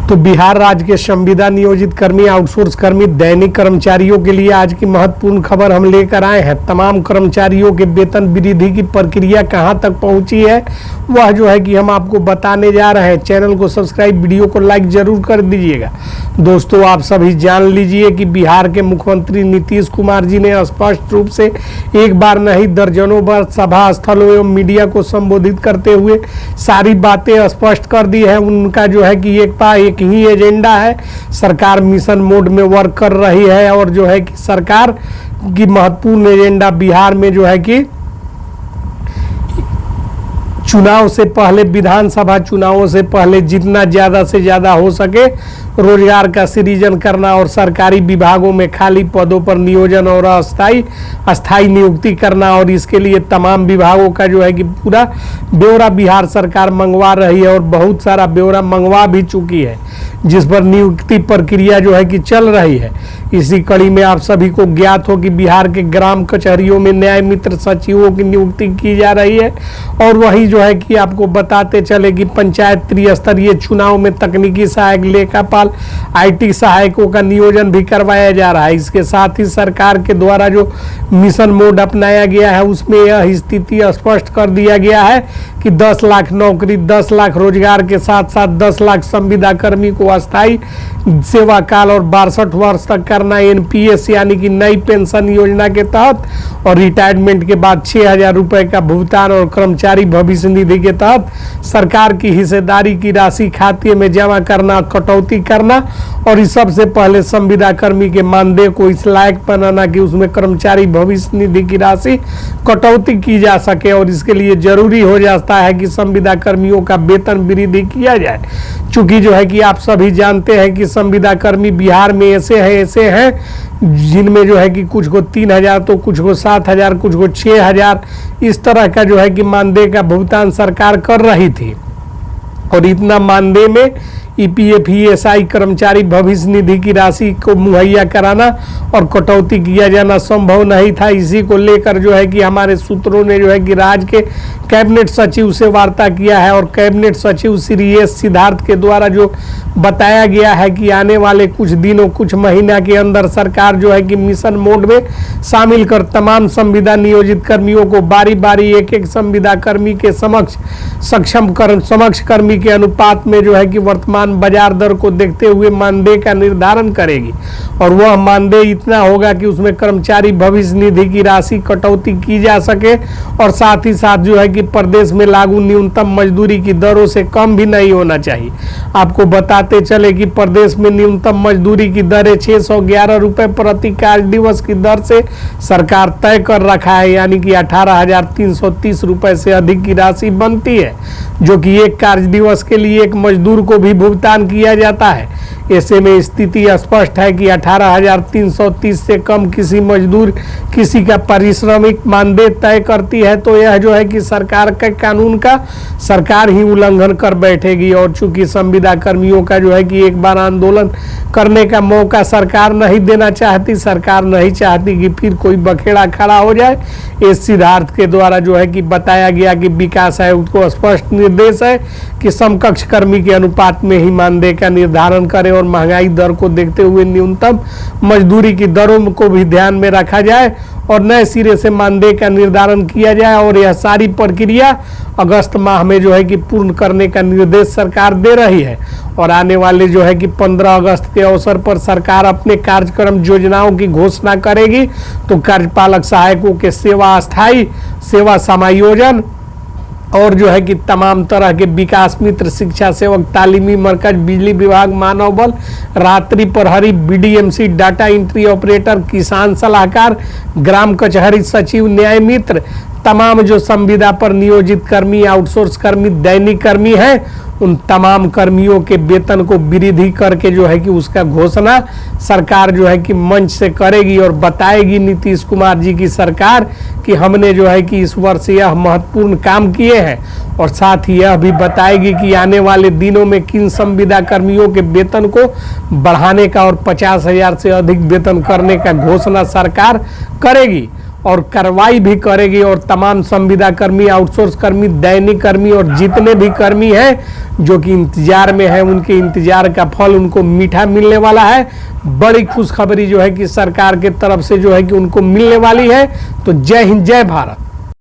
तो बिहार राज्य के संविदा नियोजित कर्मी, आउटसोर्स कर्मी, दैनिक कर्मचारियों के लिए आज की महत्वपूर्ण खबर हम लेकर आए हैं। तमाम कर्मचारियों के वेतन वृद्धि की प्रक्रिया कहां तक पहुंची है वह जो है कि हम आपको बताने जा रहे हैं। चैनल को सब्सक्राइब, वीडियो को लाइक जरूर कर दीजिएगा। दोस्तों, आप सभी जान लीजिए कि बिहार के मुख्यमंत्री नीतीश कुमार जी ने स्पष्ट रूप से एक बार नहीं दर्जनों बार सभा स्थलों एवं मीडिया को संबोधित करते हुए सारी बातें स्पष्ट कर दी है। उनका जो है कि एक ही एजेंडा है। सरकार मिशन मोड में वर्क कर रही है और जो है कि सरकार की महत्वपूर्ण एजेंडा बिहार में जो है कि चुनाव से पहले, विधानसभा चुनावों से पहले जितना ज़्यादा से ज़्यादा हो सके रोजगार का सृजन करना और सरकारी विभागों में खाली पदों पर नियोजन और अस्थायी नियुक्ति करना। और इसके लिए तमाम विभागों का जो है कि पूरा ब्यौरा बिहार सरकार मंगवा रही है और बहुत सारा ब्यौरा मंगवा भी चुकी है, जिस पर नियुक्ति प्रक्रिया जो है कि चल रही है। इसी कड़ी में आप सभी को ज्ञात हो कि बिहार के ग्राम कचहरियों में न्याय मित्र सचिवों की नियुक्ति की जा रही है। और वही जो है कि आपको बताते चले कि पंचायत त्रिस्तरीय चुनाव में तकनीकी सहायक, लेखापाल, IT सहायकों का नियोजन भी करवाया जा रहा है। इसके साथ ही सरकार के द्वारा जो मिशन मोड अपनाया गया है उसमें यह स्थिति स्पष्ट कर दिया गया है कि 10 लाख नौकरी, 10 लाख रोजगार के साथ साथ 10 लाख संविदा कर्मी को अस्थायी सेवा काल और 62 वर्ष तक करना NPS यानी कि नई पेंशन योजना के तहत, और रिटायरमेंट के बाद 6,000 रुपए का भुगतान, और कर्मचारी भविष्य निधि के तहत सरकार की हिस्सेदारी की राशि खाते में जमा करना, कटौती करना। और इस सबसे पहले संविदा कर्मी के मानदेय को इस लायक बनाना कि उसमें कर्मचारी भविष्य निधि की राशि कटौती की जा सके। और इसके लिए जरूरी हो जाता है कि संविदा कर्मियों का वेतन वृद्धि किया जाए। चूंकि जो है कि आप सभी जानते हैं कि संविदा कर्मी बिहार में ऐसे हैं जिनमें जो है कि कुछ को 3,000 तो कुछ को 7,000, कुछ को 6,000 इस तरह का जो है कि मानदेय का भुगतान सरकार कर रही थी। और इतना मानदेय में EPF, ESI कर्मचारी भविष्य निधि की राशि को मुहैया कराना और कटौती किया जाना संभव नहीं था। इसी को लेकर जो है कि हमारे सूत्रों ने जो है कि राज्य के कैबिनेट सचिव से वार्ता किया है। और कैबिनेट सचिव श्री S सिद्धार्थ के द्वारा जो बताया गया है कि आने वाले कुछ दिनों, कुछ महीना के अंदर सरकार जो है कि मिशन मोड में शामिल कर तमाम संविदा नियोजित कर्मियों को बारी बारी एक संविदा कर्मी के समक्ष कर्मी के अनुपात में जो है कि वर्तमान बाजार दर को देखते हुए मानदेय का निर्धारण करेगी। और वह मानदेय इतना होगा कि उसमें कर्मचारी भविष्य निधि की राशि कटौती की जा सके। और साथ ही साथ जो है कि प्रदेश में लागू न्यूनतम मजदूरी की दरों से कम भी नहीं होना चाहिए। आपको बताते चले कि प्रदेश में न्यूनतम मजदूरी की दरें 611 रुपए प्रति कार्य दिवस की दर से सरकार तय कर रखा है, यानी कि 18,330 रुपए से अधिक की राशि बनती है, जो कि एक कार्य दिवस के लिए एक मजदूर को भी भुगतान किया जाता है। ऐसे में स्थिति स्पष्ट है कि 18,330 से कम किसी मजदूर किसी का पारिश्रमिक मानदेय तय करती है तो यह जो है कि सरकार के कानून का सरकार ही उल्लंघन कर बैठेगी। और चूंकि संविदा कर्मियों का जो है कि एक बार आंदोलन करने का मौका सरकार नहीं देना चाहती, सरकार नहीं चाहती कि फिर कोई बखेड़ा खड़ा हो जाए। इस सिद्धार्थ के द्वारा जो है कि बताया गया कि विकास आयोग को स्पष्ट निर्देश है कि समकक्ष कर्मी के अनुपात में ही मानदेय का निर्धारण करें और महंगाई दर को देखते हुए न्यूनतम मजदूरी की दरों को भी ध्यान में रखा जाए और नए सिरे से मानदेय का निर्धारण किया जाए। और यह सारी प्रक्रिया अगस्त माह में जो है कि पूर्ण करने का निर्देश सरकार दे रही है। और आने वाले जो है कि 15 अगस्त के अवसर पर सरकार अपने कार्यक्रम योजनाओं की घोषणा करेगी। तो कार्यपालक सहायकों के अस्थायी सेवा समायोजन और जो है कि तमाम तरह के विकास मित्र, शिक्षा सेवक, तालीमी मरकज, बिजली विभाग, मानव बल, रात्रि प्रहरी, BDMC, डाटा एंट्री ऑपरेटर, किसान सलाहकार, ग्राम कचहरी सचिव, न्याय मित्र, तमाम जो संविदा पर नियोजित कर्मी, आउटसोर्स कर्मी, दैनिक कर्मी हैं, उन तमाम कर्मियों के वेतन को वृद्धि करके जो है कि उसका घोषणा सरकार जो है कि मंच से करेगी और बताएगी नीतीश कुमार जी की सरकार कि हमने जो है कि इस वर्ष यह महत्वपूर्ण काम किए हैं। और साथ ही यह भी बताएगी कि आने वाले दिनों में किन संविदा कर्मियों के वेतन को बढ़ाने का और 50,000 से अधिक वेतन करने का घोषणा सरकार करेगी। और कार्रवाई भी करेगी और तमाम संविदा कर्मी, आउटसोर्स कर्मी, दैनिक कर्मी और जितने भी कर्मी हैं जो कि इंतजार में है, उनके इंतजार का फल उनको मीठा मिलने वाला है। बड़ी खुशखबरी जो है कि सरकार के तरफ से जो है कि उनको मिलने वाली है। तो जय हिंद, जय भारत।